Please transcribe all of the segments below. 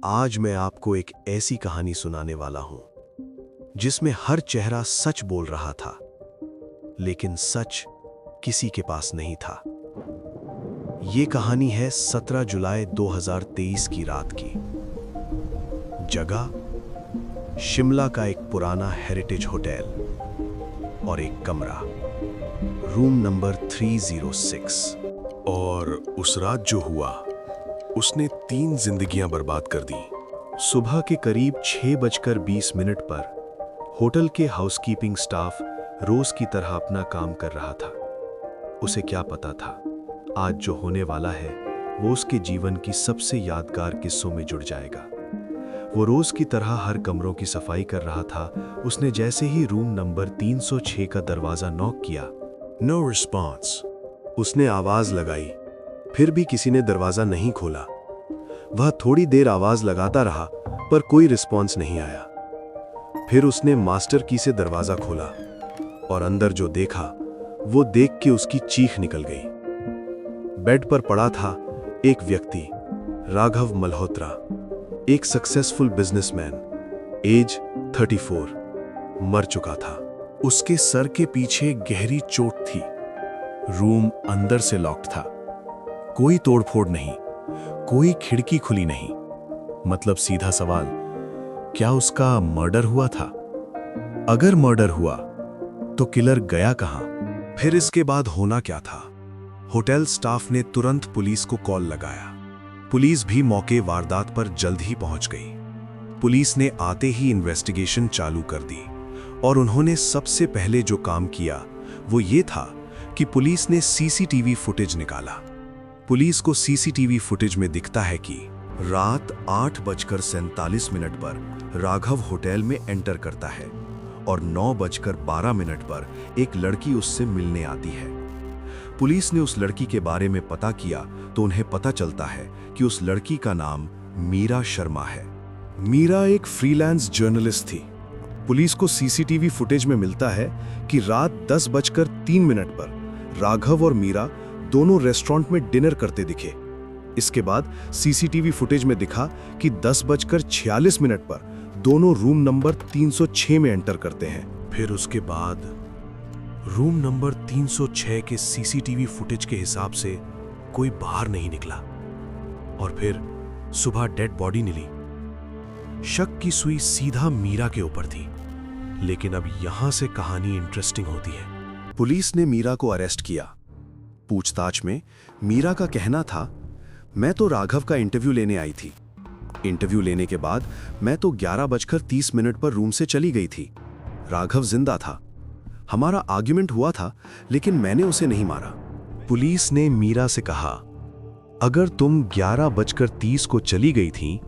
आज मैं आपको एक ऐसी कहानी सुनाने वाला हूं जिसमें हर चेहरा सच बोल रहा था, लेकिन सच किसी के पास नहीं था। ये कहानी है 17 जुलाई 2023 की रात की। जगह शिमला का एक पुराना हेरिटेज होटल और एक कमरा, रूम नंबर 306। और उस रात जो हुआ उसने 3 जिंदगियां बर्बाद कर दी। सुबह के करीब 6:20 पर होटल के हाउसकीपिंग स्टाफ रोज की तरह अपना काम कर रहा था। उसे क्या पता था, आज जो होने वाला है वो उसके जीवन की सबसे यादगार किस्सों में जुड़ जाएगा। वो रोज की तरह हर कमरों की सफाई कर रहा था। उसने जैसे ही रूम नंबर 306 का दरवाजा नॉक किया, नो रिस्पॉन्स। उसने आवाज लगाई, फिर भी किसी ने दरवाजा नहीं खोला। वह थोड़ी देर आवाज लगाता रहा पर कोई रिस्पॉन्स नहीं आया। फिर उसने मास्टर की से दरवाजा खोला और अंदर जो देखा वो देख के उसकी चीख निकल गई। बेड पर पड़ा था एक व्यक्ति, राघव मल्होत्रा, एक सक्सेसफुल बिजनेसमैन, एज 34, मर चुका था। उसके सर के पीछे गहरी चोट थी। रूम अंदर से लॉक्ड था। कोई तोड़फोड़ नहीं, कोई खिड़की खुली नहीं। मतलब सीधा सवाल, क्या उसका मर्डर हुआ था? अगर मर्डर हुआ तो किलर गया कहां? फिर इसके बाद होना क्या था? होटल स्टाफ ने तुरंत पुलिस को कॉल लगाया। पुलिस भी मौके वारदात पर जल्द ही पहुंच गई। पुलिस ने आते ही इन्वेस्टिगेशन चालू कर दी और उन्होंने सबसे पहले जो काम किया वो ये था कि पुलिस ने सीसीटीवी फुटेज निकाला। पुलिस को सीसीटीवी फुटेज में दिखता है कि रात 8:47 पर राघव होटल में एंटर करता है और 9:12 पर एक लड़की उससे मिलने आती है। पुलिस ने उस लड़की के बारे में पता किया तो उन्हें पता चलता है कि उस लड़की का नाम मीरा शर्मा है। मीरा एक फ्रीलांस जर्नलिस्ट थी। पुलिस को सीसीटीवी फुटेज में मिलता है कि रात 10:03 पर राघव और मीरा दोनों रेस्टोरेंट में डिनर करते दिखे। इसके बाद सीसीटीवी फुटेज में दिखा कि 10:46 पर दोनों रूम नंबर 306 में एंटर करते हैं। फिर उसके बाद रूम नंबर 306 के सीसीटीवी फुटेज के हिसाब से कोई बाहर नहीं निकला और फिर सुबह डेड बॉडी मिली। शक की सुई सीधा मीरा के ऊपर थी। लेकिन अब यहां से कहानी इंटरेस्टिंग होती है। पुलिस ने मीरा को अरेस्ट किया। पूछताछ में मीरा का कहना था, मैं तो राघव का इंटरव्यू लेने आई थी। इंटरव्यू लेने के बाद मैं तो 11:30 पर रूम से चली गई थी। राघव जिंदा था। हमारा आर्ग्यूमेंट हुआ था लेकिन मैंने उसे नहीं मारा। पुलिस ने मीरा से कहा, अगर तुम 11:30 को चली गई थी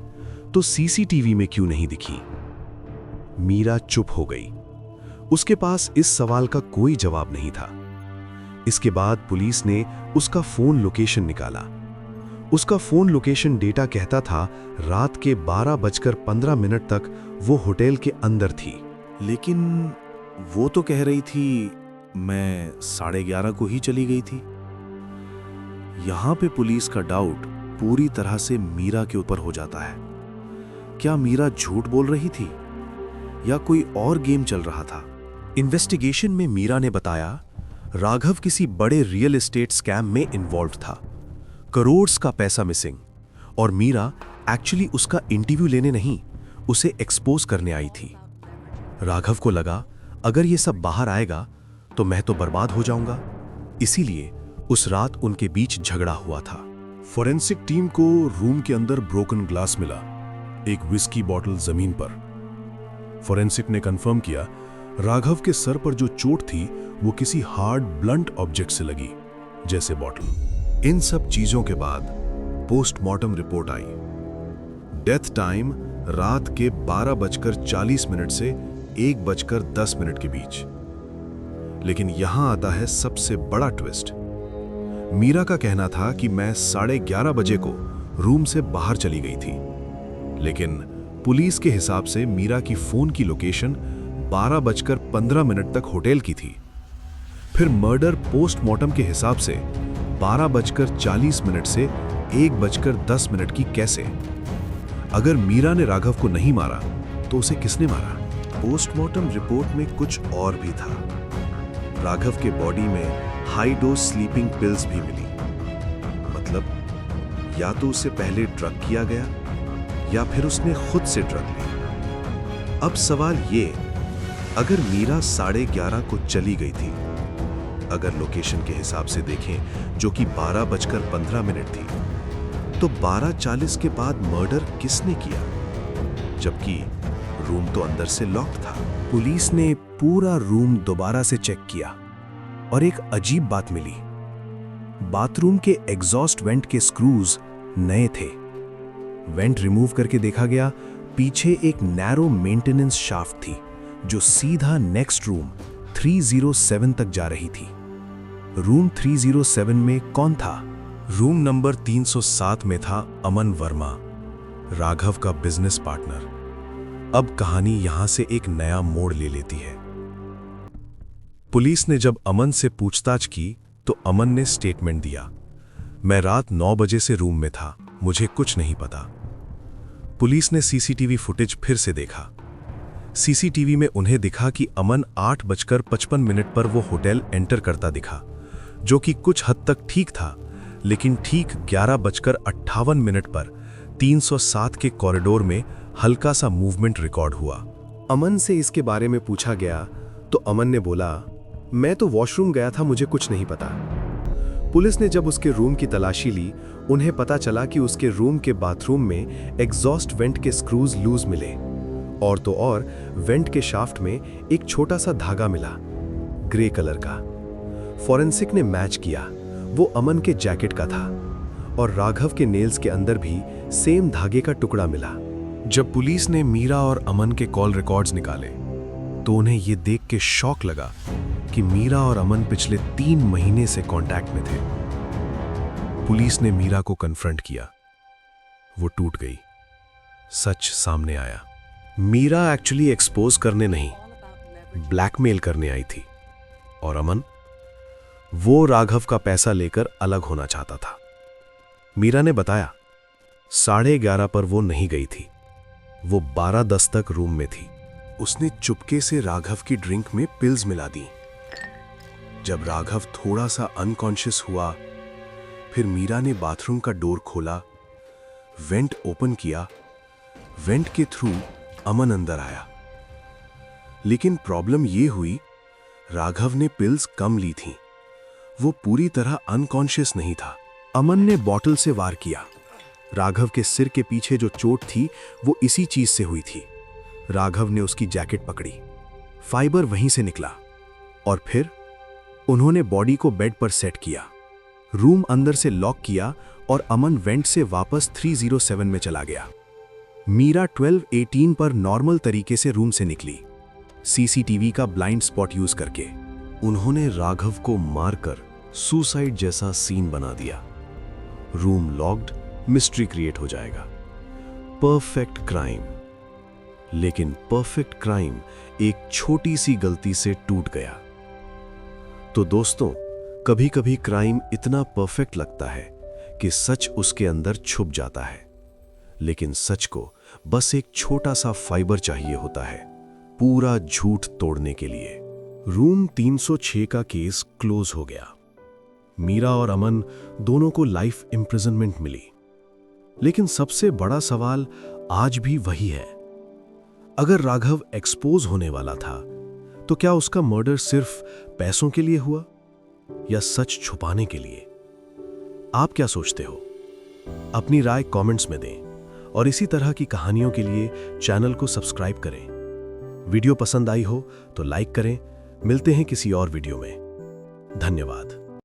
तो सीसीटीवी में क्यों नहीं दिखी? मीरा चुप हो गई। उसके पास इस सवाल का कोई जवाब नहीं था। इसके बाद पुलिस ने उसका फोन लोकेशन निकाला। उसका फोन लोकेशन डेटा कहता था रात के 12:15 तक वो होटल के अंदर थी। लेकिन वो तो कह रही थी मैं 11:30 को ही चली गई थी। यहां पे पुलिस का डाउट पूरी तरह से मीरा के ऊपर हो जाता है। क्या मीरा झूठ बोल रही थी या कोई और गेम चल रहा था? इन्वेस्टिगेशन में मीरा ने बताया राघव किसी बड़े रियल एस्टेट स्कैम में इन्वॉल्व था। करोड़ का पैसा मिसिंग और मीरा एक्चुअली उसका इंटरव्यू लेने नहीं, उसे एक्सपोज करने आई थी। राघव को लगा अगर ये सब बाहर आएगा तो मैं तो बर्बाद हो जाऊंगा। इसीलिए उस रात उनके बीच झगड़ा हुआ था। फॉरेंसिक टीम को रूम के अंदर ब्रोकन ग्लास मिला, एक विस्की बॉटल जमीन पर। फॉरेंसिक ने कंफर्म किया राघव के सर पर जो चोट थी वो किसी हार्ड ब्लंट ऑब्जेक्ट से लगी, जैसे बॉटल। इन सब चीजों के बाद पोस्टमार्टम रिपोर्ट आई। डेथ टाइम रात के 12:40 से 1:10 के बीच। लेकिन यहां आता है सबसे बड़ा ट्विस्ट। मीरा का कहना था कि मैं 11:30 बजे को रूम से बाहर चली गई थी, लेकिन पुलिस के हिसाब से मीरा की फोन की लोकेशन 12:15 तक होटल की थी। फिर मर्डर पोस्टमार्टम के हिसाब से 12:40 से 1:10 की कैसे? अगर मीरा ने राघव को नहीं मारा तो उसे किसने मारा? पोस्टमार्टम रिपोर्ट में कुछ और भी था। राघव के बॉडी में हाई डोज स्लीपिंग पिल्स भी मिली। मतलब या तो उसे पहले ड्रग किया गया या फिर उसने खुद से ड्रग ली। अब सवाल ये, अगर मीरा 11:30 को चली गई थी, अगर लोकेशन के हिसाब से देखें जो कि 12:15 थी, तो 12:40 के बाद मर्डर किसने किया? जबकि रूम तो अंदर से लॉक्ड था। पुलिस ने पूरा रूम दोबारा से चेक किया और एक अजीब बात मिली। बाथरूम के एग्जॉस्ट वेंट के स्क्रूज नए थे। वेंट रिमूव करके देखा गया, पीछे एक नैरो मेंटेनेंस शाफ्ट थी जो सीधा नेक्स्ट रूम 307 तक जा रही थी। रूम 307 में कौन था? रूम नंबर 307 में था अमन वर्मा, राघव का बिजनेस पार्टनर। अब कहानी यहां से एक नया मोड़ ले लेती है। पुलिस ने जब अमन से पूछताछ की तो अमन ने स्टेटमेंट दिया, मैं रात 9 बजे से रूम में था, मुझे कुछ नहीं पता। पुलिस ने सीसीटीवी फुटेज फिर से देखा। सीसीटीवी में उन्हें दिखा कि अमन 8:55 पर वो होटल एंटर करता दिखा, जो कि कुछ हद तक ठीक था, लेकिन ठीक 11:58 पर 307 के कॉरिडोर में हल्का सा मूवमेंट रिकॉर्ड हुआ। अमन से इसके बारे में पूछा गया तो अमन ने बोला, मैं तो वॉशरूम गया था, मुझे कुछ नहीं पता। पुलिस ने जब उसके रूम की तलाशी ली, उन्हें पता चला कि उसके रूम के बाथरूम में एग्जॉस्ट वेंट के स्क्रूज लूज मिले और तो और वेंट के शाफ्ट में एक छोटा सा धागा मिला, ग्रे कलर का। फॉरेंसिक ने मैच किया, वो अमन के जैकेट का था और राघव के नेल्स के अंदर भी सेम धागे का टुकड़ा मिला। जब पुलिस ने मीरा और अमन के कॉल रिकॉर्ड्स निकाले तो उन्हें यह देख के शॉक लगा कि मीरा और अमन पिछले 3 महीने से कांटेक्ट में थे। पुलिस ने मीरा को कन्फ्रंट किया, वो टूट गई। सच सामने आया। मीरा एक्चुअली एक्सपोज करने नहीं, ब्लैकमेल करने आई थी और अमन, वो राघव का पैसा लेकर अलग होना चाहता था। मीरा ने बताया 11:30 पर वो नहीं गई थी, वो 12:10 तक रूम में थी। उसने चुपके से राघव की ड्रिंक में पिल्स मिला दी। जब राघव थोड़ा सा अनकॉन्शियस हुआ, फिर मीरा ने बाथरूम का डोर खोला, वेंट ओपन किया, वेंट के थ्रू अमन अंदर आया। लेकिन प्रॉब्लम ये हुई, राघव ने पिल्स कम ली थी, वो पूरी तरह अनकॉन्शियस नहीं था। अमन ने बॉटल से वार किया। राघव के सिर के पीछे जो चोट थी वो इसी चीज से हुई थी। राघव ने उसकी जैकेट पकड़ी, फाइबर वहीं से निकला और फिर उन्होंने बॉडी को बेड पर सेट किया, रूम अंदर से लॉक किया और अमन वेंट से वापस 307 में चला गया। मीरा 12:18 पर नॉर्मल तरीके से रूम से निकली, सीसीटीवी का ब्लाइंड स्पॉट यूज करके। उन्होंने राघव को मारकर सुसाइड जैसा सीन बना दिया। रूम लॉक्ड, मिस्ट्री क्रिएट हो जाएगा। Perfect crime. लेकिन परफेक्ट क्राइम एक छोटी सी गलती से टूट गया। तो दोस्तों, कभी कभी क्राइम इतना परफेक्ट लगता है कि सच उसके अंदर छुप जाता है, लेकिन सच को बस एक छोटा सा फाइबर चाहिए होता है पूरा झूठ तोड़ने के लिए। रूम 306 का केस क्लोज हो गया। मीरा और अमन दोनों को लाइफ इम्प्रिजनमेंट मिली। लेकिन सबसे बड़ा सवाल आज भी वही है, अगर राघव एक्सपोज होने वाला था तो क्या उसका मर्डर सिर्फ पैसों के लिए हुआ या सच छुपाने के लिए? आप क्या सोचते हो? अपनी राय कमेंट्स में दें और इसी तरह की कहानियों के लिए चैनल को सब्सक्राइब करें। वीडियो पसंद आई हो तो लाइक करें। मिलते हैं किसी और वीडियो में। धन्यवाद।